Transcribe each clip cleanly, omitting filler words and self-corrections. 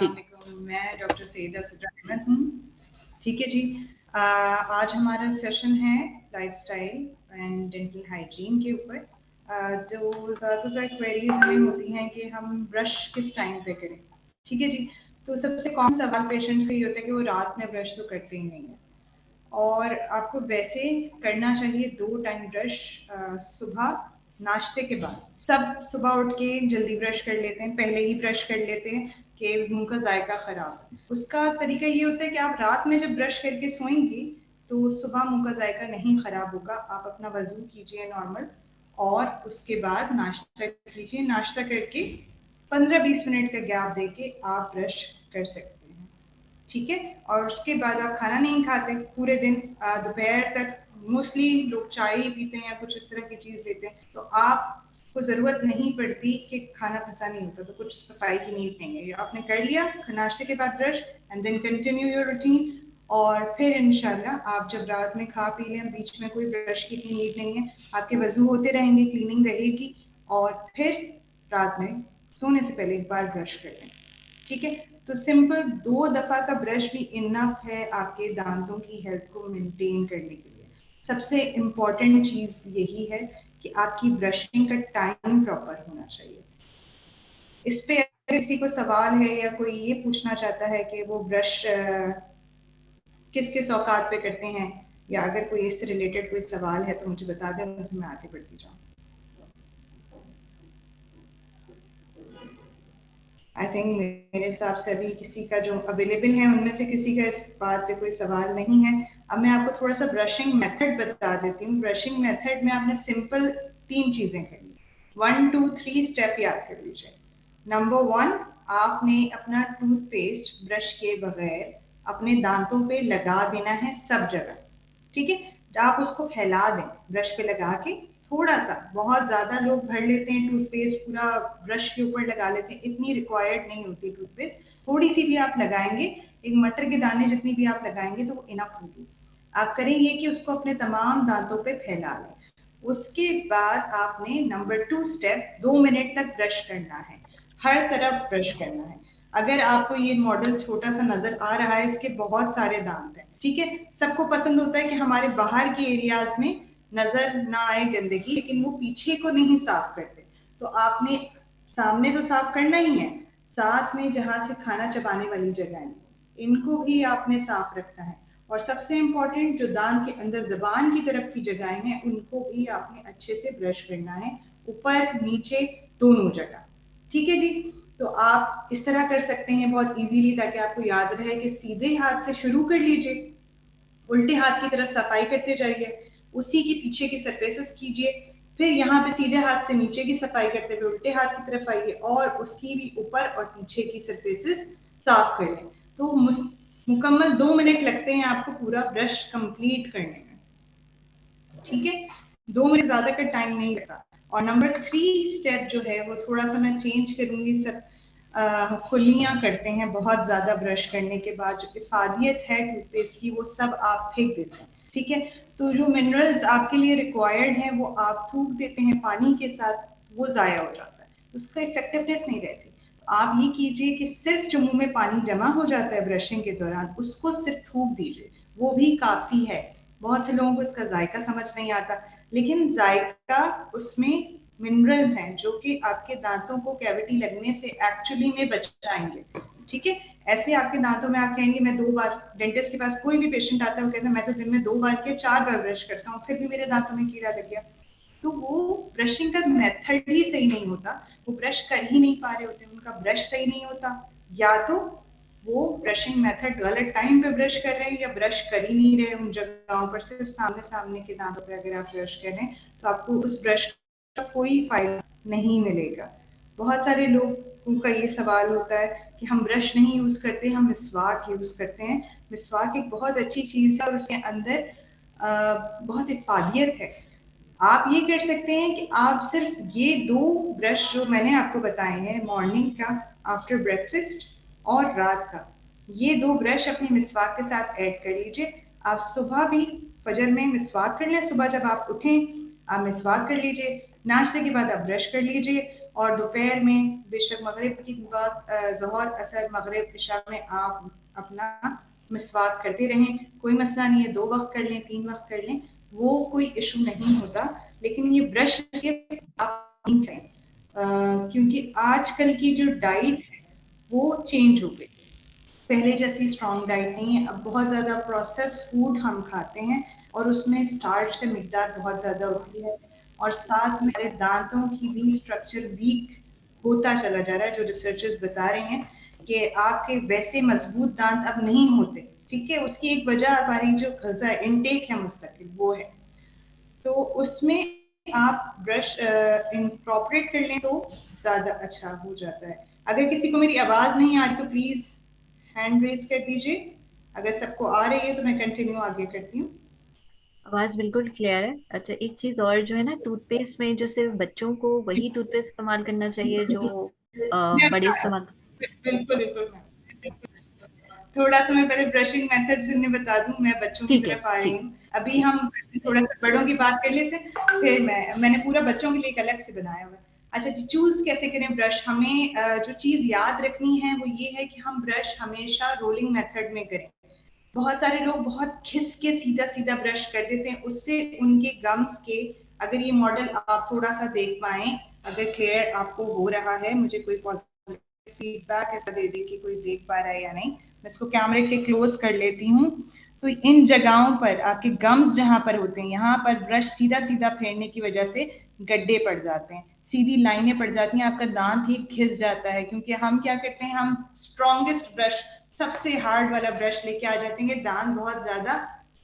मैं डॉक्टर सईदा सिद्रा अहमद हूँ। ठीक है जी। आज हमारा सेशन है लाइफस्टाइल एंड डेंटल हाइजीन के ऊपर। जो ज़्यादातर क्वेरीज हमें होती हैं कि हम ब्रश किस टाइम पे करें। ठीक है जी। तो सबसे कॉमन सवाल पेशेंट्स का ये होता है कि वो रात में ब्रश तो करते ही नहीं है, और आपको वैसे करना चाहिए 2 टाइम ब्रश, सुबह नाश्ते के बाद। सब सुबह उठ के जल्दी ब्रश कर लेते हैं, पहले ही ब्रश कर लेते हैं कि मुंह का जायका खराब है। उसका तरीका ये होता है कि आप रात में जब ब्रश करके सोएंगी तो सुबह मुंह का जायका नहीं खराब होगा। आप अपना वजू कीजिए नॉर्मल, और उसके बाद नाश्ता कीजिए। नाश्ता करके 15-20 मिनट का गैप देके आप ब्रश कर सकते हैं। ठीक है। और उसके बाद आप खाना नहीं खाते पूरे दिन, दोपहर तक मोस्टली लोग चाय ही पीते हैं या कुछ इस तरह की चीज लेते हैं, तो आपको जरूरत नहीं पड़ती कि खाना फंसा नहीं होता तो कुछ सफाई की नीड नहीं है। आपने कर लिया नाश्ते के बाद brush and then continue your routine, और फिर इंशाल्लाह आप जब रात में खा पी लें, बीच में कोई ब्रश की नीड नहीं है, आपके वजू होते रहेंगे, क्लीनिंग रहेगी, और फिर रात में सोने से पहले एक बार ब्रश कर लें। ठीक है। तो सिंपल 2 दफा का ब्रश भी इनफ है आपके दांतों की हेल्थ को मेंटेन करने के लिए। सबसे इम्पोर्टेंट चीज यही है कि आपकी ब्रशिंग का टाइम प्रॉपर होना चाहिए। इस पे अगर किसी को सवाल है या कोई ये पूछना चाहता है कि वो ब्रश किस किस औकात पे करते हैं, या अगर कोई इससे रिलेटेड कोई सवाल है तो मुझे बता दें, तो मैं आगे बढ़ती जाऊँ। आई थिंक मेरे हिसाब से अभी किसी का जो अवेलेबल है उनमें से किसी का इस बात पे कोई सवाल नहीं है। अब मैं आपको थोड़ा सा ब्रशिंग मेथड बता देती हूँ। ब्रशिंग मेथड में आपने सिंपल 3 चीजें करनी। 1 2 3 स्टेप याद कर लीजिए। नंबर 1, आपने अपना टूथपेस्ट ब्रश के बगैर अपने दांतों पे लगा देना है सब जगह। ठीक है। आप उसको फैला दें ब्रश पे लगा के, थोड़ा सा, बहुत ज्यादा लोग भर लेते हैं टूथपेस्ट, पूरा ब्रश के ऊपर लगा लेते हैं, इतनी रिक्वायर्ड नहीं होती टूथपेस्ट। थोड़ी सी भी आप लगाएंगे, एक मटर के दाने जितनी भी आप लगाएंगे तो वो इनफ होगी। आप करेंगे कि उसको अपने तमाम दांतों पे फैला लें। उसके बाद आपने नंबर 2 स्टेप 2 मिनट तक ब्रश करना है, हर तरफ ब्रश करना है। अगर आपको ये मॉडल छोटा सा नजर आ रहा है, इसके बहुत सारे दांत हैं। ठीक है। सबको पसंद होता है कि हमारे बाहर के एरियाज में नजर ना आए गंदगी, लेकिन वो पीछे को नहीं साफ करते। तो आपने सामने तो साफ करना ही है, साथ में जहां से खाना चबाने वाली जगह है इनको भी आपने साफ रखना है, और सबसे इम्पोर्टेंट जो दांत के अंदर जबान की तरफ की जगहें हैं उनको भी आपने अच्छे से ब्रश करना है, ऊपर नीचे दोनों जगह। ठीक है जी। तो आप इस तरह कर सकते हैं बहुत इजीली, ताकि आपको याद रहे कि सीधे हाथ से शुरू कर लीजिए, उल्टे हाथ की तरफ सफाई करते जाइए, उसी के पीछे की सरफेसेस कीजिए, फिर यहाँ पे सीधे हाथ से नीचे की सफाई करते हुए उल्टे हाथ की तरफ आइए और उसकी भी ऊपर और पीछे की सरफेसेस साफ कर लें। तो मुकम्मल 2 मिनट लगते हैं आपको पूरा ब्रश कंप्लीट करने में। ठीक है। 2 मिनट ज्यादा का टाइम नहीं लगता। और नंबर 3 स्टेप जो है वो थोड़ा सा मैं चेंज करूंगी। सब खुलियां करते हैं बहुत ज्यादा ब्रश करने के बाद, जो इफादियत है टूथपेस्ट की वो सब आप फेंक देते हैं। ठीक है। तो जो मिनरल्स आपके लिए रिक्वायर्ड हैं वो आप थूक देते हैं पानी के साथ, वो जाया हो जाता है, उसका इफेक्टिवनेस नहीं रहती। आप ये कीजिए कि सिर्फ जो मुंह में पानी जमा हो जाता है ब्रशिंग के दौरान उसको सिर्फ थूक दीजिए, वो भी काफी है। बहुत से लोगों को इसका जायका समझ नहीं आता, लेकिन जायका उसमें मिनरल्स हैं जो कि आपके दांतों को कैविटी लगने से एक्चुअली में बचाएंगे। ठीक है। ऐसे आपके दांतों में आप कहेंगे मैं 2 बार, डेंटिस्ट के पास कोई भी पेशेंट आता है वो कहता है मैं तो दिन में 2 बार के 4 बार ब्रश करता हूँ फिर भी मेरे दांतों में कीड़ा लग गया। तो वो ब्रशिंग का मेथड ही सही नहीं होता, वो ब्रश कर ही नहीं पा रहे होते, उनका ब्रश सही नहीं होता, या तो वो ब्रशिंग मेथड गलत टाइम पे ब्रश कर रहे हैं या ब्रश कर ही नहीं रहे उन जगहों पर, सिर्फ सामने सामने के दांतों पे अगर आप ब्रश कर रहे हैं तो आपको उस ब्रश का कोई फायदा नहीं मिलेगा। बहुत सारे लोगों का ये सवाल होता है कि हम ब्रश नहीं यूज करते, हम मिसवाक यूज करते हैं। मिसवाक एक बहुत अच्छी चीज है और उसके अंदर बहुत इफादियत है। आप ये कर सकते हैं कि आप सिर्फ ये 2 ब्रश जो मैंने आपको बताए हैं, मॉर्निंग का आफ्टर ब्रेकफास्ट और रात का, ये 2 ब्रश अपने मिसवाक के साथ ऐड कर लीजिए। आप सुबह भी फजर में मिसवाक कर लें, सुबह जब आप उठें आप मिसवाक कर लीजिए, नाश्ते के बाद आप ब्रश कर लीजिए, और दोपहर में बेशक मगरिब की वक्त, ज़ोहर, असर, मगरिब, इशा में आप अपना मिसवाक करते रहें, कोई मसला नहीं है। 2 वक्त कर लें, 3 वक्त कर लें, वो कोई इशू नहीं होता। लेकिन ये ब्रश आप नहीं करें, क्योंकि आजकल की जो डाइट है वो चेंज हो गई। पहले जैसी स्ट्रॉन्ग डाइट नहीं है, अब बहुत ज्यादा प्रोसेस फूड हम खाते हैं और उसमें स्टार्च का मिकदार बहुत ज्यादा होती है, और साथ में हमारे दांतों की भी स्ट्रक्चर वीक होता चला जा रहा है। जो रिसर्चर्स बता रहे हैं कि आपके वैसे मजबूत दांत अब नहीं होते, ठीक है। उसकी एक वजह हमारी जो गज़ा इनटेक है मुस्तकिल, वो है। तो उसमें आप ब्रश इंकॉर्पोरेट कर लें तो ज्यादा अच्छा हो जाता है। अगर किसी को मेरी आवाज नहीं आ रही तो प्लीज हैंड रेज कर दीजिए। अगर सबको आ रही है तो मैं कंटिन्यू आगे करती हूँ। आवाज बिल्कुल क्लियर है। अच्छा, एक चीज और जो है ना, टूथपेस्ट में जो सिर्फ बच्चों को वही टूथपेस्ट इस्तेमाल करना चाहिए जो मैं बड़े बता इस्तेमाल। बिल्कुल बिल्कुल थोड़ा सा मैं पहले ब्रशिंग मेथड इन्हें बता दूं, मैं बच्चों की ठीक है, तरफ आ रही ठीक। हूँ। अभी हम थोड़ा सा बड़ों की बात कर लेते हैं, फिर मैंने पूरा बच्चों के लिए एक अलग से बनाया हुआ है। अच्छा जी, चूज कैसे करें ब्रश? हमें जो चीज याद रखनी है वो ये है कि हम ब्रश हमेशा रोलिंग मेथड में करें। बहुत सारे लोग बहुत खिस के सीधा सीधा ब्रश कर देते हैं, उससे उनके गम्स के, अगर ये मॉडल आप थोड़ा सा देख पाए, अगर क्लियर आपको हो रहा है, मुझे कोई पॉजिटिव फीडबैक ऐसा दे दे कि कोई देख पा रहा है या नहीं। मैं इसको कैमरे के क्लोज कर लेती हूँ। तो इन जगहों पर आपके गम्स जहां पर होते हैं, यहाँ पर ब्रश सीधा सीधा फेरने की वजह से गड्ढे पड़ जाते हैं, सीधी लाइनें पड़ जाती हैं, आपका दांत ही घिस जाता है। क्योंकि हम क्या करते हैं, हम स्ट्रॉन्गेस्ट ब्रश, सबसे हार्ड वाला ब्रश लेके आ जाते हैं, दांत बहुत ज्यादा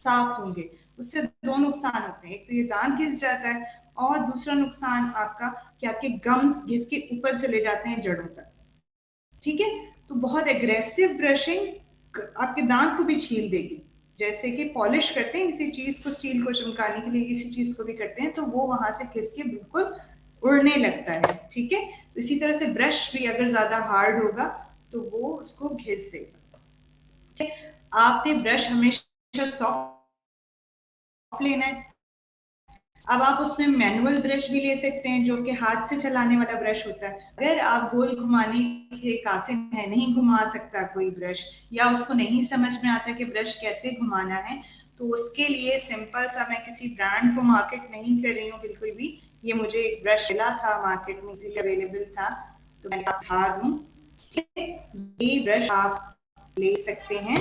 साफ होंगे। उससे दो नुकसान होते हैं, एक तो ये दांत घिस जाता है, और दूसरा नुकसान आपका कि आपके गम्स घिस के ऊपर चले जाते हैं जड़ों तक, ठीक है। तो बहुत एग्रेसिव ब्रशिंग आपके दांत को भी छील देगी। जैसे कि पॉलिश करते हैं किसी चीज को, स्टील को चमकाने के लिए किसी चीज को भी करते हैं, तो वो वहां से घिस के बिल्कुल उड़ने लगता है, ठीक है। तो इसी तरह से ब्रश भी अगर ज्यादा हार्ड होगा तो वो उसको घिस देगा, ठीक है। आपने ब्रश हमेशा सॉफ्ट लेना है। अब आप उसमें मैनुअल ब्रश भी ले सकते हैं, जो कि हाथ से चलाने वाला ब्रश होता है। अगर आप गोल घुमाने के कासिम है, नहीं घुमा सकता कोई ब्रश, या उसको नहीं समझ में आता कि ब्रश कैसे घुमाना है, तो उसके लिए सिंपल सा, मैं किसी ब्रांड को मार्केट नहीं कर रही हूँ बिल्कुल भी, ये मुझे एक ब्रश मिला था मार्केट में, इसीलिए अवेलेबल था, तो मैंने दिखा दूं, ठीक है। ये ब्रश आप ले सकते हैं,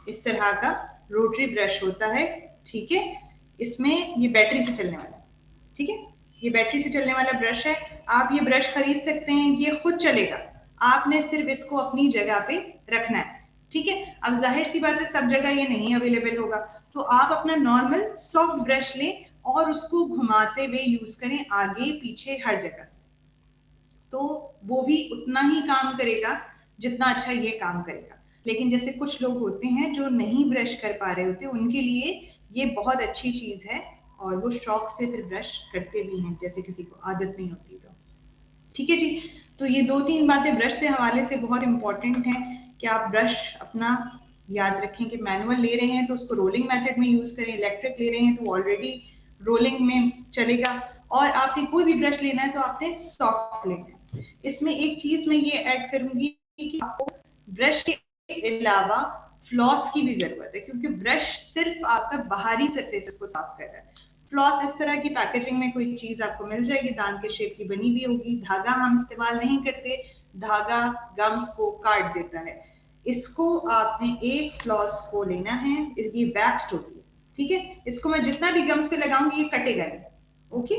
इस तरह का रोटरी ब्रश होता है, ठीक है। इसमें ये बैटरी से चलने वाला है, ठीक है। ये बैटरी से चलने वाला ब्रश है। आप ये ब्रश खरीद सकते हैं, ये खुद चलेगा, आपने सिर्फ इसको अपनी जगह पे रखना है, ठीक है। अब जाहिर सी बात है सब जगह ये नहीं अवेलेबल होगा, तो आप अपना नॉर्मल सॉफ्ट ब्रश लें और उसको घुमाते हुए यूज करें, आगे पीछे हर जगह से, तो वो भी उतना ही काम करेगा जितना अच्छा ये काम करेगा। लेकिन जैसे कुछ लोग होते हैं जो नहीं ब्रश कर पा रहे होते, उनके लिए ये बहुत अच्छी चीज है, और वो शौक से फिर ब्रश करते भी हैं, जैसे किसी को आदत नहीं होती तो, ठीक है जी। तो ये 2-3 बातें ब्रश से हवाले से बहुत इंपॉर्टेंट हैं कि आप ब्रश अपना याद रखें कि मैनुअल ले रहे हैं तो उसको रोलिंग मेथड में यूज करें, इलेक्ट्रिक ले रहे हैं तो ऑलरेडी रोलिंग में चलेगा, और आपने कोई भी ब्रश लेना है तो आपने सॉफ्ट लेना है। इसमें एक चीज मैं ये ऐड करूंगी कि आपको ब्रश के अलावा फ्लॉस की भी जरूरत है, क्योंकि ब्रश सिर्फ आपका बाहरी सरफेस को साफ कर रहा है। फ्लॉस इस तरह की पैकेजिंग में कोई चीज आपको मिल जाएगी, दांत के शेप की बनी हुई होगी, धागा हम इस्तेमाल नहीं करते, धागा गम्स को काट देता है। इसको आपने एक फ्लॉस को लेना है, ये वैक्स्ड होती है, ठीक है। इसको मैं जितना भी गम्स पे लगाऊंगी ये कटेगा नहीं, ओके।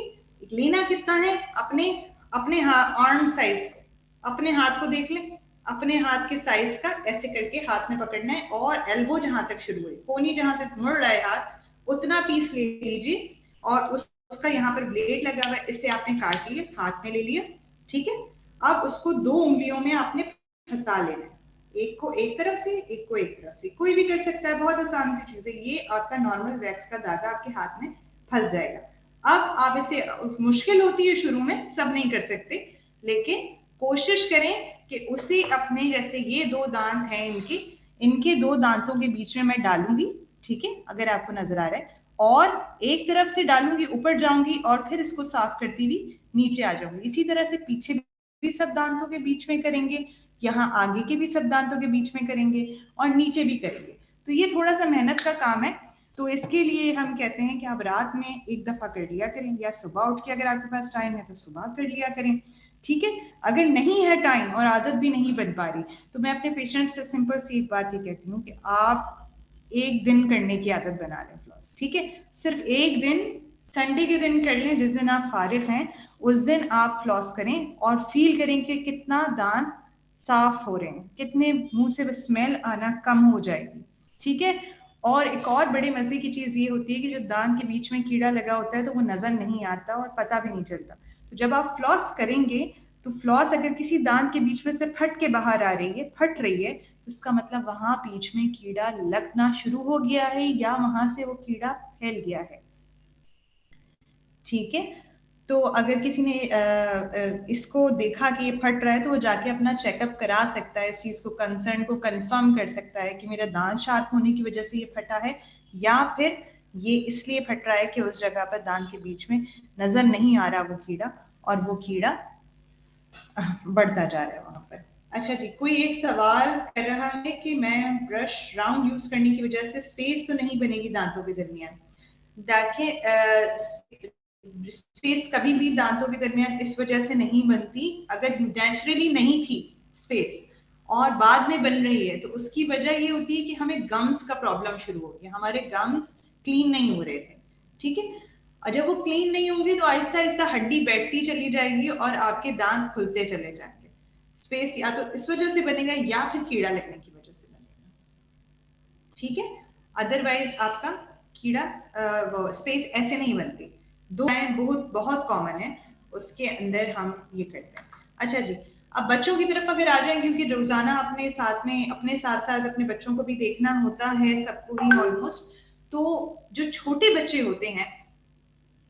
लेना कितना है, अपने अपने आर्म साइज को, अपने हाथ को देख लें, अपने हाथ के साइज का ऐसे करके हाथ में पकड़ना है, और एल्बो जहां तक शुरू हुई, कोनी जहां से मुड़ रहा है हाथ, उतना पीस ले लीजिए, और उसका यहाँ पर ब्लेड लगा हुआ है, इससे आपने काट लिया, हाथ में ले लिया, ठीक है। अब उसको 2 उंगलियों में आपने फंसा लेना है, एक को एक तरफ से, एक को एक तरफ से, कोई भी कर सकता है, बहुत आसान सी चीज है ये। आपका नॉर्मल वैक्स का धागा आपके हाथ में फंस जाएगा। अब आप इसे, मुश्किल होती है शुरू में, सब नहीं कर सकते, लेकिन कोशिश करें कि उसे अपने, जैसे ये 2 दांत हैं इनके, इनके 2 दांतों के बीच में मैं डालूंगी, ठीक है, अगर आपको नजर आ रहा है, और एक तरफ से डालूंगी, ऊपर जाऊंगी और फिर इसको साफ करती हुई नीचे आ जाऊंगी। इसी तरह से पीछे भी सब दांतों के बीच में करेंगे, यहाँ आगे के भी सब दांतों के बीच में करेंगे और नीचे भी करेंगे। तो ये थोड़ा सा मेहनत का काम है। तो इसके लिए हम कहते हैं कि आप रात में एक दफा कर लिया करें, या सुबह उठ के अगर आपके पास टाइम है तो सुबह कर लिया करें। ठीक है, अगर नहीं है टाइम और आदत भी नहीं बन पा रही, तो मैं अपने पेशेंट से सिंपल सी एक बात ही कहती हूँ कि आप एक दिन करने की आदत बना लें फ्लॉस। ठीक है, सिर्फ एक दिन, संडे के दिन कर लें, जिस दिन आप फारिग हैं उस दिन आप फ्लॉस करें और फील करें कि कितना दांत साफ हो रहे हैं, कितने मुंह से स्मेल आना कम हो जाएगी। ठीक है, और एक और बड़े मजे की चीज ये होती है कि जब दांत के बीच में कीड़ा लगा होता है तो वो नजर नहीं आता और पता भी नहीं चलता। तो जब आप फ्लॉस करेंगे तो फ्लॉस अगर किसी दांत के बीच में से फट के बाहर आ रही है, फट रही है, तो इसका मतलब वहां बीच में कीड़ा लगना शुरू हो गया है या वहां से वो कीड़ा फैल गया है। ठीक है, तो अगर किसी ने इसको देखा कि ये फट रहा है तो वो जाके अपना चेकअप करा सकता है, इस चीज को, कंसर्न को कंफर्म कर सकता है कि मेरा दांत शार्प होने की वजह से ये फटा है, या फिर ये इसलिए फट रहा है कि उस जगह पर दांत के बीच में नजर नहीं आ रहा वो कीड़ा, और वो कीड़ा बढ़ता जा रहा है वहां पर। अच्छा जी, कोई एक सवाल कर रहा है कि मैं ब्रश राउंड यूज करने की वजह से स्पेस तो नहीं बनेगी दांतों के दरमियान। देखिए, स्पेस कभी भी दांतों के दरमियान इस वजह से नहीं बनती, अगर नेचुरली नहीं थी स्पेस और बाद में बन रही है तो उसकी वजह ये होती है कि हमें गम्स का प्रॉब्लम शुरू हो गया, हमारे गम्स क्लीन नहीं हो रहे थे। ठीक है, और जब वो क्लीन नहीं होंगी तो आहिस्ता आहिस्ता हड्डी बैठती चली जाएगी और आपके दांत खुलते चले जाएंगे। स्पेस या तो इस वजह से बनेगा या फिर कीड़ा लगने की वजह से बनेगा। ठीक है, अदरवाइज आपका कीड़ा स्पेस ऐसे नहीं बनती। दो बहुत बहुत कॉमन है, उसके अंदर हम ये करते हैं। अच्छा जी, अब बच्चों की तरफ अगर आ जाए, क्योंकि रोजाना अपने साथ में, अपने साथ साथ अपने बच्चों को भी देखना होता है, सबको ही ऑलमोस्ट। तो जो छोटे बच्चे होते हैं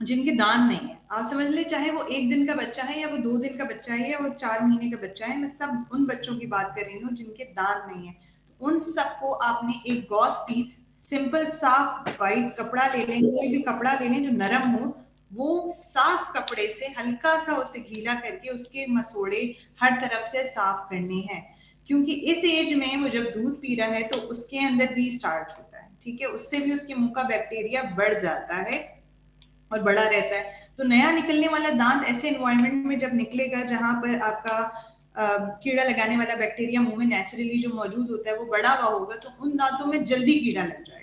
जिनके दांत नहीं है, आप समझ ले, चाहे वो एक दिन का बच्चा है या वो 2 दिन का बच्चा है या वो 4 महीने का बच्चा है, मैं सब उन बच्चों की बात कर रही हूँ जिनके दांत नहीं है। उन सबको आपने एक गॉस पीस, सिंपल साफ व्हाइट कपड़ा ले लें, कोई भी कपड़ा ले लें जो नरम हो, वो साफ कपड़े से हल्का सा उसे गीला करके उसके मसोड़े हर तरफ से साफ करने हैं। क्योंकि इस एज में वो जब दूध पी रहा है तो उसके अंदर भी स्टार्च होता है। ठीक है, उससे भी उसके मुंह का बैक्टीरिया बढ़ जाता है और बड़ा रहता है। तो नया निकलने वाला दांत ऐसे एनवायरनमेंट में जब निकलेगा जहां पर आपका कीड़ा लगाने वाला बैक्टीरिया मुंह में नेचुरली जो मौजूद होता है वो बड़ा हुआ होगा, तो उन दांतों में जल्दी कीड़ा लग जाएगा।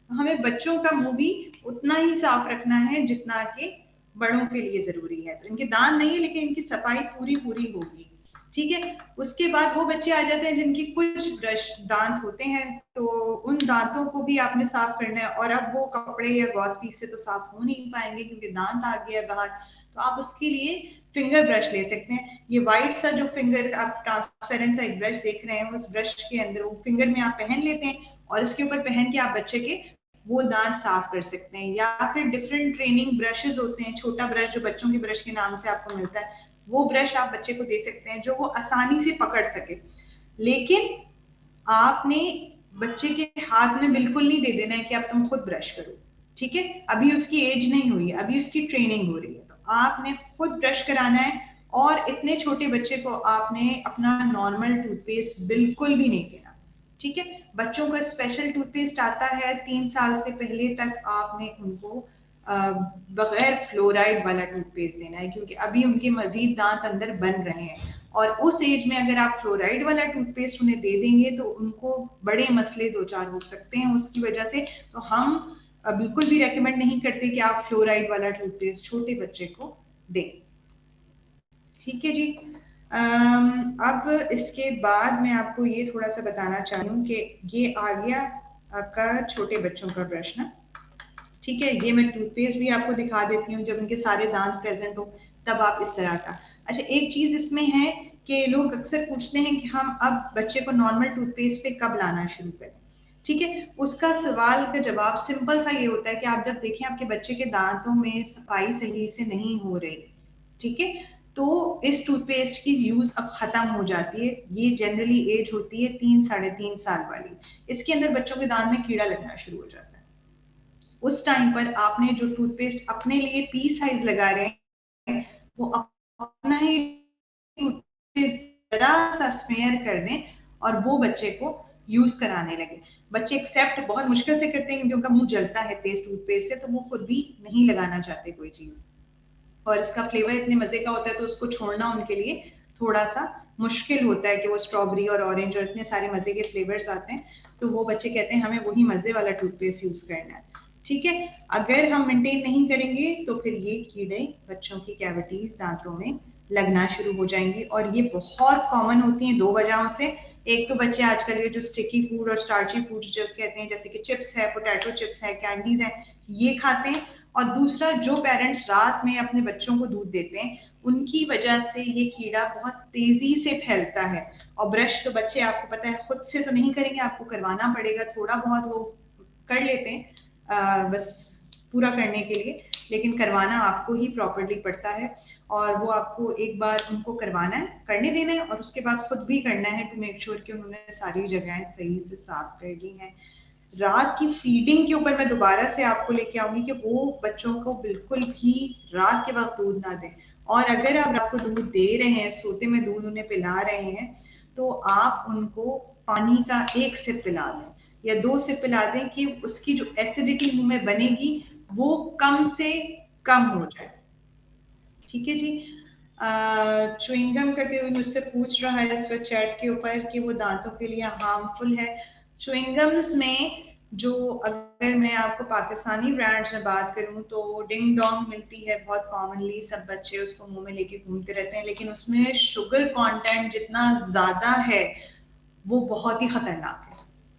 तो हमें बच्चों का मुंह भी उतना ही साफ रखना है जितना कि बड़ों के लिए जरूरी है। तो इनके दांत नहीं है लेकिन इनकी सफाई पूरी पूरी होगी। ठीक है, उसके बाद वो बच्चे आ जाते हैं जिनकी कुछ ब्रश दांत होते हैं, तो उन दांतों को भी आपने साफ करना है। और अब वो कपड़े या गॉस पीस से तो साफ हो नहीं पाएंगे क्योंकि दांत आ गया बाहर, तो आप उसके लिए फिंगर ब्रश ले सकते हैं। ये व्हाइट सा जो फिंगर आप ट्रांसपेरेंट सा एक ब्रश देख रहे हैं, उस ब्रश के अंदर वो फिंगर में आप पहन लेते हैं और इसके ऊपर पहन के आप बच्चे के वो दांत साफ कर सकते हैं। या फिर डिफरेंट ट्रेनिंग ब्रशेस होते हैं, छोटा ब्रश जो बच्चों के ब्रश के नाम से आपको मिलता है, वो ब्रश आप बच्चे को दे सकते हैं जो वो आसानी से पकड़ सके। लेकिन आपने बच्चे के हाथ में बिल्कुल नहीं दे देना है कि आप तुम खुद ब्रश करो। ठीक है, अभी उसकी एज नहीं हुई है, अभी उसकी ट्रेनिंग हो रही है, तो आपने खुद ब्रश कराना है। और इतने छोटे बच्चे को आपने अपना नॉर्मल टूथपेस्ट बिल्कुल भी नहीं देना। ठीक है, बच्चों का स्पेशल टूथपेस्ट आता है 3 साल से पहले तक आपने उनको बगैर फ्लोराइड वाला टूथपेस्ट देना है, क्योंकि अभी उनके मजीद दांत अंदर बन रहे हैं। और उस एज में अगर आप फ्लोराइड वाला टूथपेस्ट उन्हें दे देंगे तो उनको बड़े मसले दो चार हो सकते हैं उसकी वजह से। तो हम बिल्कुल भी रेकमेंड नहीं करते कि आप फ्लोराइड वाला टूथपेस्ट छोटे बच्चे को दें। ठीक है जी, अब इसके बाद मैं आपको ये थोड़ा सा बताना चाहती हूँ कि ये आ गया आपका छोटे बच्चों का प्रश्न। ठीक है, ये मैं टूथपेस्ट भी आपको दिखा देती हूँ, जब इनके सारे दांत प्रेजेंट हो तब आप इस तरह का। अच्छा, एक चीज इसमें है कि लोग अक्सर पूछते हैं कि हम अब बच्चे को नॉर्मल टूथपेस्ट पे कब लाना शुरू करें। ठीक है, उसका सवाल का जवाब सिंपल सा ये होता है कि आप जब देखें आपके बच्चे के दांतों में सफाई सही से नहीं हो रही, ठीक है, तो इस टूथपेस्ट की यूज अब खत्म हो जाती है। ये जनरली एज होती है 3 साढ़े 3 साल वाली, इसके अंदर बच्चों के दांत में कीड़ा लगना शुरू हो जाता है। उस टाइम पर आपने जो टूथपेस्ट अपने लिए पी साइज लगा रहे हैं वो अपना ही टूथपेस्ट जरा सा स्मेयर कर दें और वो बच्चे को यूज कराने लगे। बच्चे एक्सेप्ट बहुत मुश्किल से करते हैं क्योंकि उनका मुंह जलता है तेज टूथपेस्ट से, तो वो खुद भी नहीं लगाना चाहते कोई चीज, और इसका फ्लेवर इतने मजे का होता है तो उसको छोड़ना उनके लिए थोड़ा सा मुश्किल होता है कि वो स्ट्रॉबेरी और ऑरेंज और इतने सारे मजे के फ्लेवर्स आते हैं, तो वो बच्चे कहते हैं हमें वही मजे वाला टूथपेस्ट यूज करना है। ठीक है, अगर हम मेंटेन नहीं करेंगे तो फिर ये कीड़े बच्चों की कैविटीज दांतों में लगना शुरू हो जाएंगी, और ये बहुत कॉमन होती हैं 2 वजहों से। एक तो बच्चे आजकल ये जो स्टिकी फूड और स्टार्ची फूड जो कहते हैं, जैसे कि चिप्स है, पोटैटो चिप्स है, कैंडीज है, ये खाते हैं। और दूसरा, जो पेरेंट्स रात में अपने बच्चों को दूध देते हैं उनकी वजह से ये कीड़ा बहुत तेजी से फैलता है। और ब्रश तो बच्चे आपको पता है खुद से तो नहीं करेंगे, आपको करवाना पड़ेगा, थोड़ा बहुत वो कर लेते हैं बस पूरा करने के लिए, लेकिन करवाना आपको ही प्रॉपरली पड़ता है। और वो आपको एक बार उनको करवाना है, करने देना है, और उसके बाद खुद भी करना है टू मेक श्योर कि उन्होंने सारी जगहें सही से साफ कर ली हैं। रात की फीडिंग के ऊपर मैं दोबारा से आपको लेके आऊंगी कि वो बच्चों को बिल्कुल भी रात के वक्त दूध ना दें। और अगर आप रात को दूध दे रहे हैं, सोते में दूध उन्हें पिला रहे हैं, तो आप उनको पानी का 1 सिप पिला दें या 2 सिप पिला दें कि उसकी जो एसिडिटी मुंह में बनेगी वो कम से कम हो जाए। ठीक है जी। च्युइंगम का कोई मुझसे पूछ रहा है इस वक्त चैट के ऊपर कि वो दांतों के लिए हार्मफुल है। च्युइंगम्स में जो, अगर मैं आपको पाकिस्तानी ब्रांड्स में बात करूं तो डिंग डोंग मिलती है बहुत कॉमनली, सब बच्चे उसको मुंह में लेके घूमते रहते हैं, लेकिन उसमें शुगर कंटेंट जितना ज्यादा है वो बहुत ही खतरनाक है।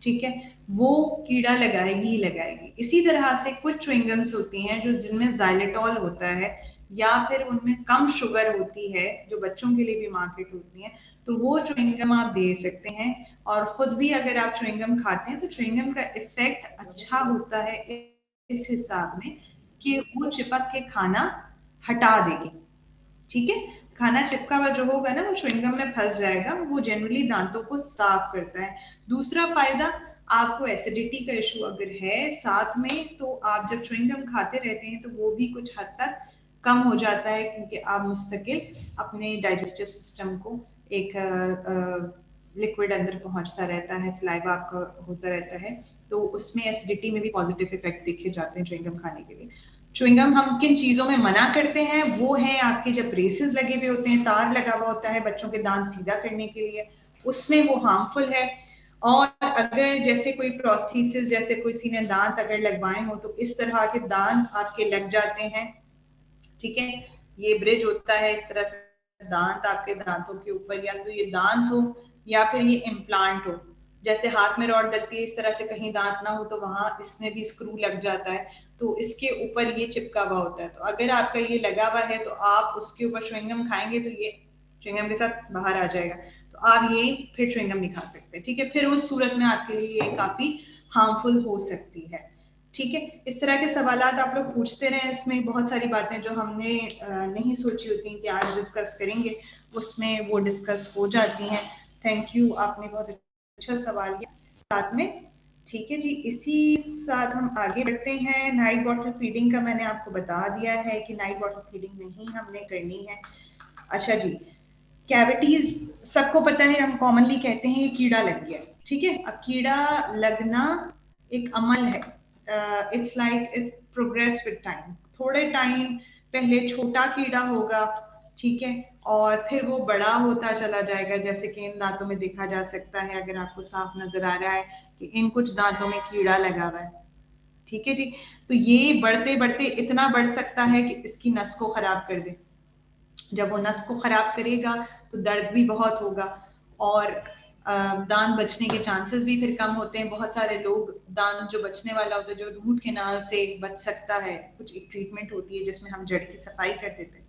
ठीक है, वो कीड़ा लगाएगी ही लगाएगी। इसी तरह से कुछ च्युइंगम्स होती हैं जो जिनमें जाइलेटॉल होता है या फिर उनमें कम शुगर होती है, जो बच्चों के लिए भी मार्केट होती है, तो वो च्युइंगम आप दे सकते हैं। और खुद भी अगर आप च्युइंगम खाते हैं तो च्युइंगम का इफेक्ट अच्छा होता है इस हिसाब में कि वो चिपक के खाना हटा देगी। ठीक है, खाना चिपका हुआ जो होगा ना वो च्युइंगम में फंस जाएगा, वो जनरली दांतों को साफ करता है। दूसरा फायदा, आपको एसिडिटी का इशू अगर है साथ में, तो आप जब च्युइंगम खाते रहते हैं तो वो भी कुछ हद तक कम हो जाता है, क्योंकि आप मुस्तकिल अपने डाइजेस्टिव सिस्टम को एक लिक्विड अंदर पहुंचता रहता है, सलाइवा आपका होता रहता है, तो उसमें एसिडिटी में भी पॉजिटिव इफेक्ट देखे जाते हैं च्युइंगम खाने के लिए। च्युइंगम हम किन चीजों में मना करते हैं, वो है आपके जब ब्रेसेस लगे हुए होते हैं, तार लगा हुआ होता है बच्चों के दांत सीधा करने के लिए, उसमें वो हार्मफुल है। और अगर जैसे कोई प्रोस्थेसिस, जैसे किसी ने दांत अगर लगवाए हो तो इस तरह के दांत आपके लग जाते हैं। ठीक है, ये ब्रिज होता है इस तरह से, दांत आपके दांतों के ऊपर, या तो ये दांत हो या फिर ये इम्प्लांट हो। जैसे हाथ में रॉड डलती है इस तरह से, कहीं दांत ना हो तो वहां इसमें भी स्क्रू लग जाता है, तो इसके ऊपर ये चिपका हुआ होता है। तो अगर आपका ये लगा हुआ है तो आप उसके ऊपर च्युइंगम खाएंगे तो ये च्युइंगम के साथ बाहर आ जाएगा, तो आप ये फिर च्युइंगम नहीं खा सकते। ठीक है, फिर उस सूरत में आपके लिए ये काफी हार्मफुल हो सकती है। ठीक है, इस तरह के सवाल आप लोग पूछते रहे, इसमें बहुत सारी बातें जो हमने नहीं सोची होती कि आज डिस्कस करेंगे, उसमें वो डिस्कस हो जाती हैं। थैंक यू, आपने बहुत अच्छा सवाल किया साथ में। ठीक है जी, इसी साथ हम आगे बढ़ते हैं। नाइट वाटर फीडिंग का मैंने आपको बता दिया है कि नाइट वाटर फीडिंग नहीं हमने करनी है। अच्छा जी, कैविटीज सबको पता है, हम कॉमनली कहते हैं कीड़ा लग गया। ठीक है, अब कीड़ा लगना एक अमल है, it's like it progress with time. थोड़े टाइम पहले छोटा कीड़ा होगा, ठीक है, और फिर वो बड़ा होता चला जाएगा, जैसे कि इन दांतों में देखा जा सकता है, अगर आपको साफ नजर आ रहा है कि इन कुछ दांतों में कीड़ा लगा हुआ है। ठीक है जी, तो ये बढ़ते बढ़ते इतना बढ़ सकता है कि इसकी नस को खराब कर दे। जब वो नस को खराब करेगा तो दर्द भी बहुत होगा, और दांत बचने के चांसेस भी फिर कम होते हैं। बहुत सारे लोग दांत जो बचने वाला होता है, जो रूट कैनाल से बच सकता है, कुछ एक ट्रीटमेंट होती है जिसमें हम जड़ की सफाई कर देते हैं,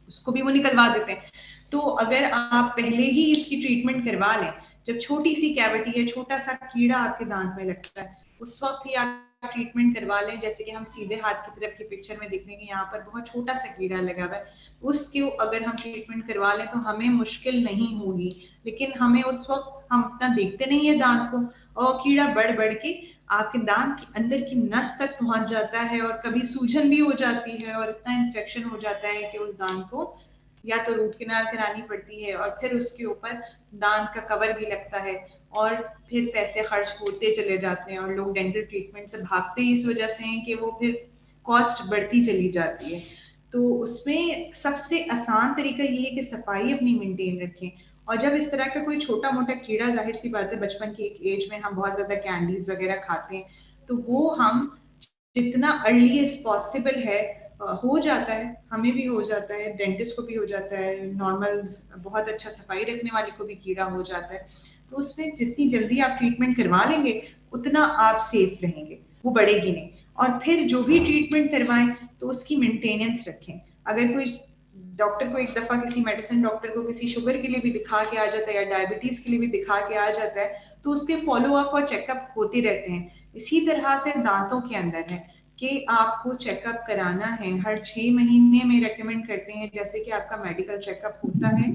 उसको भी वो निकलवा देते हैं। तो अगर आप पहले ही इसकी ट्रीटमेंट करवा लें, जब छोटी सी कैविटी है, छोटा सा कीड़ा आपके दांत में लगता है, उस वक्त ही आप ट्रीटमेंट करवा लें, जैसे कि हम सीधे हाथ की तरफ की पिक्चर में दिख रहे हैं यहाँ पर बहुत छोटा सा कीड़ा लगा हुआ है, उसकी अगर हम ट्रीटमेंट करवा लें तो हमें मुश्किल नहीं होगी। लेकिन हमें उस वक्त हम इतना देखते नहीं है दांत को, और कीड़ा बढ़ बढ़ के आपके दांत के अंदर की नस तक पहुंच जाता है, और कभी सूजन भी हो जाती है, और इतना इन्फेक्शन हो जाता है कि उस दांत को या तो रूट कैनाल करानी पड़ती है, और फिर उसके ऊपर दांत का कवर भी लगता है, और फिर पैसे खर्च होते चले जाते हैं, और लोग डेंटल ट्रीटमेंट से भागते ही इस वजह से हैं कि वो फिर कॉस्ट बढ़ती चली जाती है। तो उसमें सबसे आसान तरीका ये है कि सफाई अपनी मेंटेन रखें। और जब इस तरह का कोई छोटा मोटा कीड़ा, जाहिर सी बात है बचपन की एक एज में हम बहुत ज्यादा कैंडीज वगैरह खाते हैं, तो वो हम जितना अर्ली एज पॉसिबल है हो जाता है, हमें भी हो जाता है, डेंटिस्ट को भी हो जाता है, नॉर्मल बहुत अच्छा सफाई रखने वाले को भी कीड़ा हो जाता है, तो उसमें जितनी जल्दी आप ट्रीटमेंट करवा लेंगे उतना आप सेफ रहेंगे, वो बढ़ेगी नहीं। और फिर जो भी ट्रीटमेंट करवाएं तो उसकी मेंटेनेंस रखें। अगर कोई डॉक्टर को एक दफा किसी मेडिसिन डॉक्टर को किसी शुगर के लिए भी दिखा के आ जाता है या डायबिटीज के लिए भी दिखा के आ जाता है, तो उसके फॉलो अप और चेकअप होते रहते हैं। इसी तरह से दांतों के अंदर है कि आपको चेकअप कराना है, हर 6 महीने में रेकमेंड करते हैं, जैसे कि आपका मेडिकल चेकअप होता है,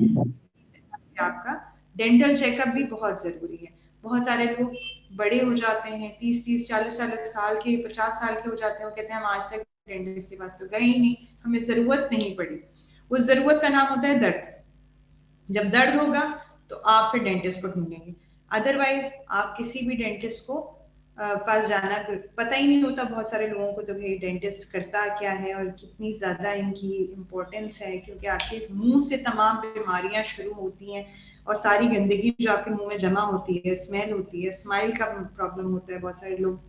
आपका डेंटल चेकअप भी बहुत जरूरी है। बहुत सारे लोग बड़े हो जाते हैं, 30-30 40-40 साल के, 50 साल के हो जाते हैं, वो कहते हैं हम आज तक डेंटिस्ट के पास तो गए ही नहीं, हमें जरूरत नहीं पड़ी। उस जरूरत का नाम होता है दर्द। जब दर्द होगा तो आप फिर डेंटिस्ट को ढूंढेंगे, अदरवाइज आप किसी भी डेंटिस्ट को पास जाना पता ही नहीं होता बहुत सारे लोगों को, तो भाई डेंटिस्ट करता क्या है और कितनी ज्यादा इनकी इम्पोर्टेंस है, क्योंकि आपके मुंह से तमाम बीमारियां शुरू होती हैं, और सारी गंदगी जो आपके मुंह में जमा होती है, स्मेल होती है, स्माइल का प्रॉब्लम होता है, बहुत सारे लोग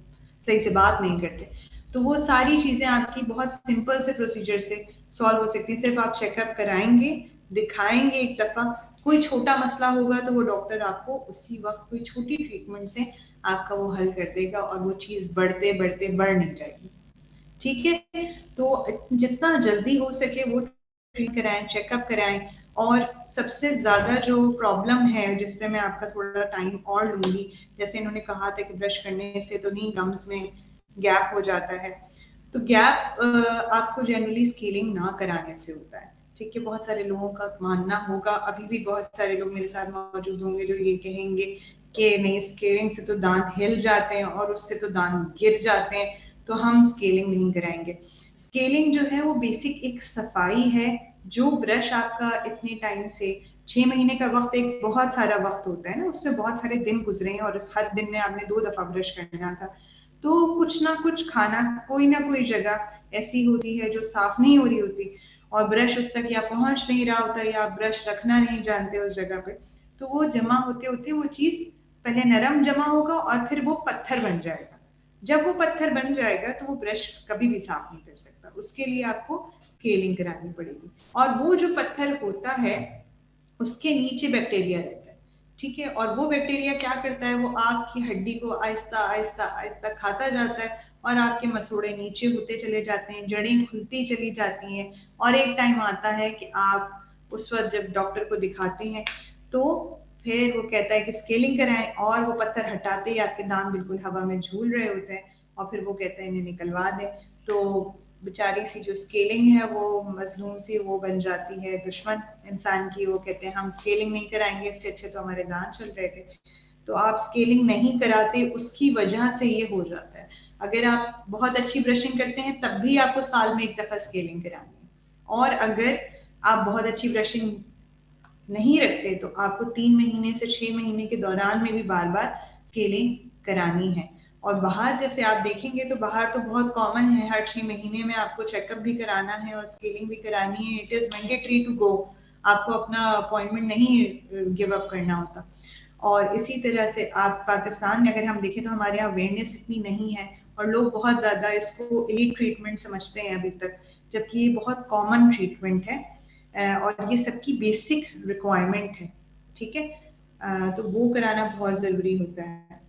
सही से बात नहीं करते, तो वो सारी चीजें आपकी बहुत सिंपल से प्रोसीजर से सॉल्व हो सकती है। सिर्फ आप चेकअप कराएंगे, दिखाएंगे एक दफा, कोई छोटा मसला होगा तो वो डॉक्टर आपको उसी वक्त कोई छोटी ट्रीटमेंट से आपका वो हल कर देगा, और वो चीज बढ़ते बढ़ते बढ़ नहीं जाएगी। ठीक है, तो जितना जल्दी हो सके वो ट्रीट कराएं, चेकअप कराएं। और सबसे ज्यादा जो प्रॉब्लम है जिसपे मैं आपका थोड़ा टाइम और लूंगी, जैसे इन्होंने कहा था कि ब्रश करने से तो नहीं गम्स में गैप हो जाता है, तो गैप आपको जनरली स्केलिंग ना कराने से होता है। ठीक है, बहुत सारे लोगों का मानना होगा, अभी भी बहुत सारे लोग मेरे साथ मौजूद होंगे जो ये कहेंगे कि नहीं, स्केलिंग से तो दांत हिल जाते हैं और उससे तो दांत गिर जाते हैं, तो हम स्केलिंग नहीं कराएंगे। स्केलिंग जो है वो बेसिक एक सफाई है। जो ब्रश आपका इतने टाइम से 6 महीने का वक्त एक बहुत सारा वक्त होता है ना, उसमें बहुत सारे दिन गुजरे हैं, और उस हर दिन में आपने 2 दफा ब्रश करना था, तो कुछ ना कुछ खाना, कोई ना कोई जगह ऐसी होती है जो साफ नहीं हो रही होती, और ब्रश उस तक या पहुंच नहीं रहा होता, या आप ब्रश रखना नहीं जानते उस जगह पे, तो वो जमा होते होते वो चीज पहले नरम जमा होगा और फिर वो पत्थर बन जाएगा। जब वो पत्थर बन जाएगा तो वो ब्रश कभी भी साफ नहीं कर सकता, उसके लिए आपको स्केलिंग करानी पड़ेगी। और वो जो पत्थर होता है उसके नीचे बैक्टीरिया रहता है। ठीक है, और वो बैक्टीरिया क्या करता है, वो आपकी हड्डी को आहिस्ता आहिस्ता आहिस्ता खाता जाता है, और आपके मसूड़े नीचे होते चले जाते हैं, जड़ें खुलती चली जाती हैं, और एक टाइम आता है कि आप उस वक्त जब डॉक्टर को दिखाते हैं तो फिर वो कहता है कि स्केलिंग कराएं, और वो पत्थर हटाते ही आपके दांत बिल्कुल हवा में झूल रहे होते हैं, और फिर वो कहते हैं इन्हें निकलवा दें। तो बेचारी सी जो स्केलिंग है वो मजलूम सी वो बन जाती है दुश्मन इंसान की, वो कहते हैं हम स्केलिंग नहीं कराएंगे, इससे अच्छे तो हमारे दांत चल रहे थे। तो आप स्केलिंग नहीं कराते, उसकी वजह से ये हो जाता है। अगर आप बहुत अच्छी ब्रशिंग करते हैं तब भी आपको साल में एक दफा स्केलिंग करानी है, और अगर आप बहुत अच्छी ब्रशिंग नहीं रखते तो आपको 3 महीने से 6 महीने के दौरान में भी बार बार स्केलिंग करानी है। और बाहर जैसे आप देखेंगे तो बाहर तो बहुत कॉमन है, हर 6 महीने में आपको चेकअप भी कराना है और स्केलिंग भी करानी है, it is mandatory to go, आपको अपना अपॉइंटमेंट नहीं गिव अप करना होता। और इसी तरह से आप पाकिस्तान में अगर हम देखें तो हमारे यहाँ अवेयरनेस इतनी नहीं है, और लोग बहुत ज्यादा इसको एलिट ट्रीटमेंट समझते हैं अभी तक, जबकि ये बहुत कॉमन ट्रीटमेंट है, और ये सबकी बेसिक रिक्वायरमेंट है। ठीक है, तो वो कराना बहुत जरूरी होता है।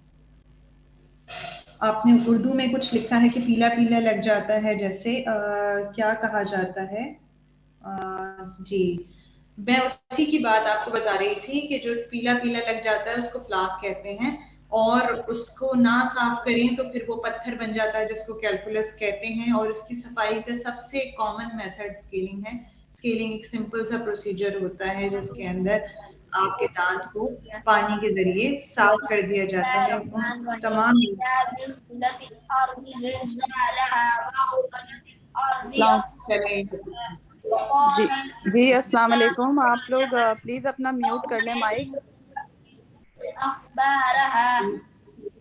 आपने उर्दू में कुछ लिखा है कि पीला पीला लग जाता है, जैसे क्या कहा जाता है? जी, मैं उसी की बात आपको बता रही थी कि जो पीला पीला लग जाता है उसको प्लाक कहते हैं, और उसको ना साफ करें तो फिर वो पत्थर बन जाता है, जिसको कैलकुलस कहते हैं। और उसकी सफाई का सबसे कॉमन मेथड स्केलिंग है। स्केलिंग एक सिंपल सा प्रोसीजर होता है जिसके अंदर आपके दांत को पानी के जरिए साफ कर दिया जाता है। उन तमाम जी जी, अस्सलाम वालेकुम। आप लोग प्लीज अपना म्यूट कर लें माइक।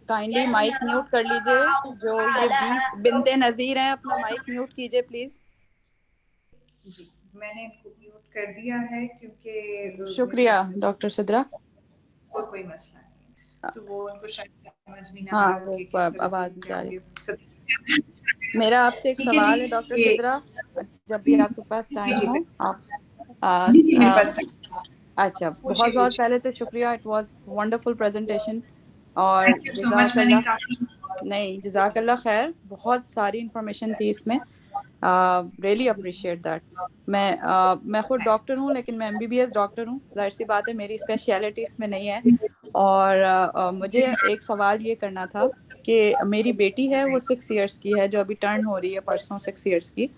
काइंडली माइक म्यूट कर लीजिए। जो ये 20 बिनते नज़ीर हैं, अपना माइक म्यूट कीजिए प्लीज। जी, मैंने इनको म्यूट कर दिया है क्योंकि शुक्रिया डॉक्टर सिद्रा। कोई मसला नहीं है। तो वो उनको शायद समझ नहीं आ हाँ, रहा हो वो कि किस तरह से आवाज जा रही। होंगे। मेरा आपसे एक ठीक है जी। सवाल है डॉक्टर ये सिद्रा, जब भी आपके पास जी टाइम जी हो आप। मेरे पास अच्छा, पूछिए बहुत बहुत पूछिए। पहले तो शुक्रिया, इट वाज वंडरफुल प्रेजेंटेशन। और थैंक यू सो मच। मैंने जज़ाकल्लाह। काफी नहीं, जज़ाकल्लाह खैर, बहुत सारी इंफॉर्मेशन थी इसमें। Really appreciate that. मैं खुद डॉक्टर हूँ, लेकिन मैं एमबीबीएस डॉक्टर हूँ। जाहिर सी बात है मेरी स्पेशलिटी इसमें नहीं है। और मुझे एक सवाल ये करना था कि मेरी बेटी है, वो 6 इयर्स की है, जो अभी टर्न हो रही है परसों 6 इयर्स की।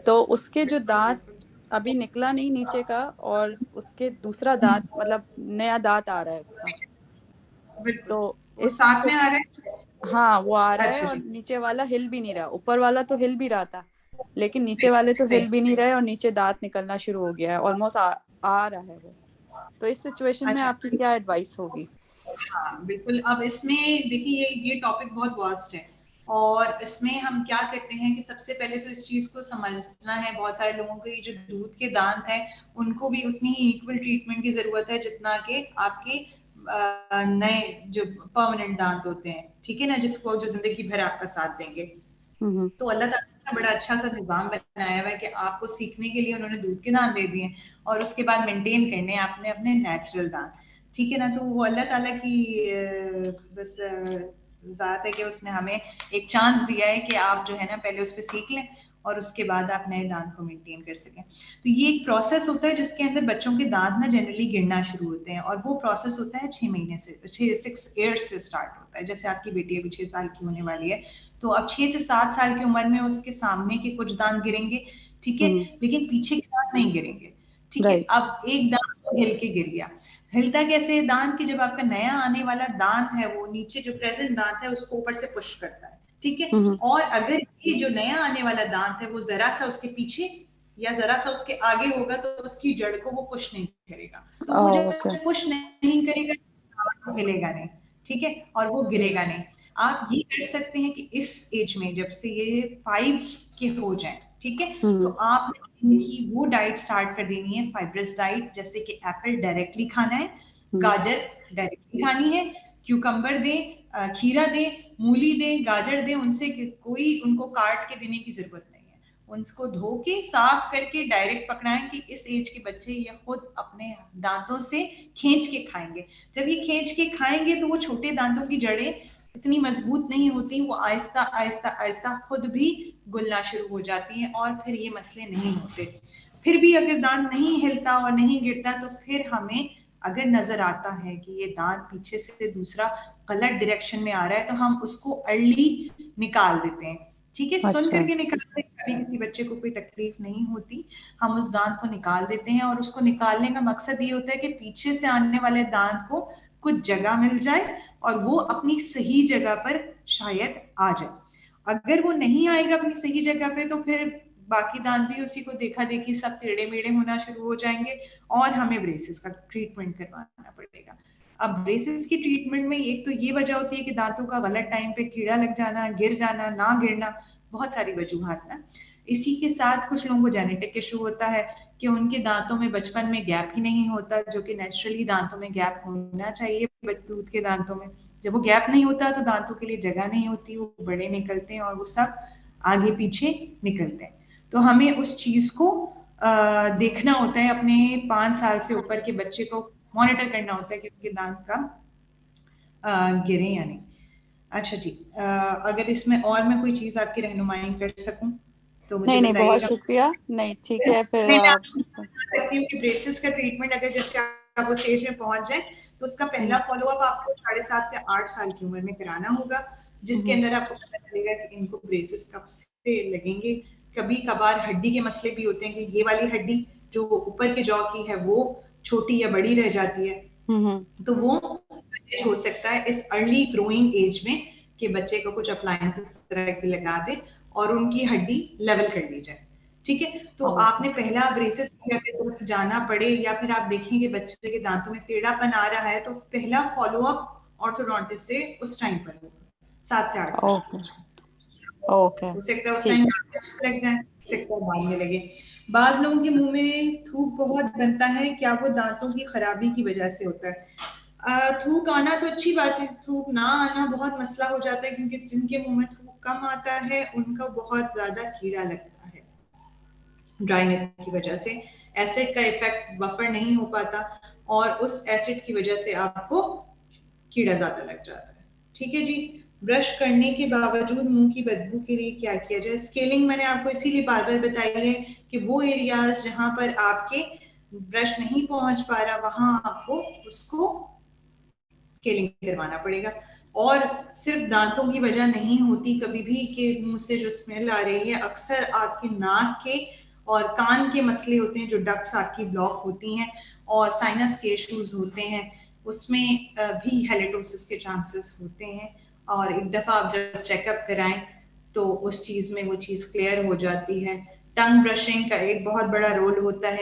तो उसके जो बिल्कुल दांत बिल्कुल अभी निकला नहीं नीचे का, और उसके दूसरा दांत मतलब नया दांत आ रहा है उसका। बिल्कुल। तो वो इस साथ में आ रहा है। हाँ, वो आ रहा है, अच्छा और जी। नीचे वाला हिल भी नहीं रहा। ऊपर वाला तो हिल भी रहा था, लेकिन नीचे वाले तो सही। हिल भी नहीं रहे, और नीचे दांत निकलना शुरू हो गया है। ऑलमोस्ट आ रहा है वो। तो इस सिचुएशन में अच्छा। आपकी क्या एडवाइस होगी? हाँ बिल्कुल। अब इसमें देखिए ये टॉपिक बहुत वास्ट है। और इसमें हम क्या करते हैं कि सबसे पहले तो इस चीज को समझना है, बहुत सारे लोगों को ये जो दूध के दांत हैं उनको भी उतनी ही इक्वल ट्रीटमेंट की जरूरत है जितना कि आपके नए जो परमानेंट दांत होते हैं, ठीक है ना, जिसको जो जिंदगी भर आपका साथ देंगे। हम्म। तो अल्लाह ताला का बड़ा अच्छा सा निजाम बनाया हुआ है कि आपको सीखने के लिए उन्होंने दूध के दांत दे दिए और उसके बाद मेंटेन करने हैं आपने अपने नेचुरल दांत, ठीक है ना। तो वो अल्लाह ताला की बस जात है कि उसने हमें एक चांस दिया है कि आप जो है ना पहले उस पर सीख लें और उसके बाद आप नए दांत को मेंटेन कर सकें। तो ये एक प्रोसेस होता है जिसके अंदर बच्चों के दांत ना जनरली गिरना शुरू होते हैं, और वो प्रोसेस होता है 6 महीने से 6 से स्टार्ट होता है। जैसे आपकी बेटी अभी 6 साल की होने वाली है, तो अब 6 से 7 साल की उम्र में उसके सामने के कुछ दांत गिरेंगे, ठीक है, हम्म। लेकिन पीछे के दांत नहीं गिरेंगे, ठीक है। राइट। अब एक दांत तो हिल के गिर गया। हिलता कैसे है दांत की, जब आपका नया आने वाला दांत है वो नीचे जो प्रेजेंट दांत है उसको ऊपर से पुश करता है, ठीक है। हम्म। और अगर ये जो नया आने वाला दांत है वो जरा सा उसके पीछे या जरा सा उसके आगे होगा तो उसकी जड़ को वो पुश नहीं करेगा। तो वो ओके। जब पुश नहीं करेगा तो हिलेगा नहीं, ठीक है, और वो गिरेगा नहीं। आप ये कर सकते हैं कि इस एज में जब से ये 5 के हो जाए, ठीक है, तो हम्म। आप इनकी वो डाइट स्टार्ट कर देनी है, फाइब्रस डाइट, जैसे कि एप्पल डायरेक्टली खाना है, हम्म। गाजर डायरेक्टली खानी है, क्यूकम्बर दे, खीरा दे, मूली दे, गाजर दे, उनसे कोई उनको काट के देने की जरूरत नहीं है। उनको धो के साफ करके डायरेक्ट पकड़ाएं कि इस एज के बच्चे ये खुद अपने दांतों से खींच के खाएंगे। जब ये खींच के खाएंगे तो वो छोटे दांतों की जड़ें इतनी मजबूत नहीं होती, वो आहिस्ता आहिस्ता आहिस्ता खुद भी गुलना शुरू हो जाती हैं और फिर ये मसले नहीं होते। फिर भी अगर दांत नहीं हिलता और नहीं गिरता तो फिर हमें अगर नजर आता है कि ये दांत पीछे से दूसरा गलत डायरेक्शन में आ रहा है तो हम उसको अर्ली निकाल देते हैं, ठीक है, सुन अच्छा। करके निकालते हैं। कभी किसी बच्चे को कोई तकलीफ नहीं होती, हम उस दांत को निकाल देते हैं। और उसको निकालने का मकसद ये होता है कि पीछे से आने वाले दांत को कुछ जगह मिल जाए और वो अपनी सही जगह पर शायद आ जाए। अगर वो नहीं आएगा अपनी सही जगह पे तो फिर बाकी दांत भी उसी को देखा देखी सब टेढ़े मेढ़े होना शुरू हो जाएंगे और हमें ब्रेसेस का ट्रीटमेंट करवाना पड़ेगा। अब ब्रेसेस की ट्रीटमेंट में एक तो ये वजह होती है कि दांतों का गलत टाइम पे कीड़ा लग जाना, गिर जाना, ना गिरना, बहुत सारी वजूहत ना। इसी के साथ कुछ लोगों को जेनेटिक इशू होता है कि उनके दांतों में बचपन में गैप ही नहीं होता, जो कि नेचुरली दांतों में गैप होना चाहिए दूध के दांतों में। जब वो गैप नहीं होता तो दांतों के लिए जगह नहीं होती, वो बड़े निकलते हैं और वो सब आगे पीछे निकलते हैं। तो हमें उस चीज को देखना होता है, अपने 5 साल से ऊपर के बच्चे को मॉनिटर करना होता है कि उनके दांत का गिरे या नहीं। अच्छा जी, अगर इसमें और मैं कोई चीज आपकी रहनुमाई कर सकूं तो मुझे नहीं नहीं, बहुत बताइएगा। शुक्रिया। नहीं, ठीक है फिर नहीं, मैं आपको बता सकती हूँ कि ब्रेसेस का ट्रीटमेंट अगर जैसे आप वो स्टेज में पहुंच जाए तो उसका पहला फॉलोअप आपको 7.5 से 8 साल की उम्र में कराना होगा, जिसके अंदर आपको पता चलेगा कि इनको ब्रेसेस कब से लगेंगे। कभी कभार हड्डी के मसले भी होते हैं कि ये वाली हड्डी जो ऊपर के जॉ की है वो छोटी या बड़ी रह जाती है, तो वो हो सकता है इस अर्ली ग्रोइंग एज में कि बच्चे को कुछ अप्लायंसेस तरह की लगा दे और उनकी हड्डी लेवल कर ली जाए। ठीक है, तो आपने पहला ब्रेसेस की तरफ जाना पड़े या फिर आप देखें कि बच्चे के दांतों में टेढ़ापन आ रहा है, तो पहला फॉलोअप ऑर्थोडोंटिस्ट से उस टाइम पर होगा 7 से 8 साल। ओके, हो सकता है उस टाइम लग जाए, सकता है बाद में लगे। बाज लोगों के मुंह में थूक बहुत बनता है, क्या वो दांतों की खराबी की वजह से होता है? थूक आना तो अच्छी बात है, थूक ना आना बहुत मसला हो जाता है, क्योंकि जिनके मुंह में थूक कम आता है उनका बहुत ज्यादा कीड़ा लगता है ड्राइनेस की वजह से। एसिड का इफेक्ट बफर नहीं हो पाता और उस एसिड की वजह से आपको कीड़ा ज्यादा लग जाता है। ठीक है जी, ब्रश करने के बावजूद मुंह की बदबू के लिए क्या किया जाए? स्केलिंग मैंने आपको इसीलिए बार बार बताई है कि वो एरियाज जहां पर आपके ब्रश नहीं पहुंच पा रहा वहां आपको उसको स्केलिंग करवाना पड़ेगा। और सिर्फ दांतों की वजह नहीं होती कभी भी कि मुंह से जो स्मेल आ रही है, अक्सर आपके नाक के और कान के मसले होते हैं, जो डक्ट्स आपकी ब्लॉक होती हैं और साइनस के इश्यूज होते हैं, उसमें भी हेलिटोसिस के चांसेस होते हैं। और एक दफा आप जब चेकअप कराएं तो उस चीज में वो चीज क्लियर हो जाती है। टंग ब्रशिंग का एक बहुत बड़ा रोल होता है।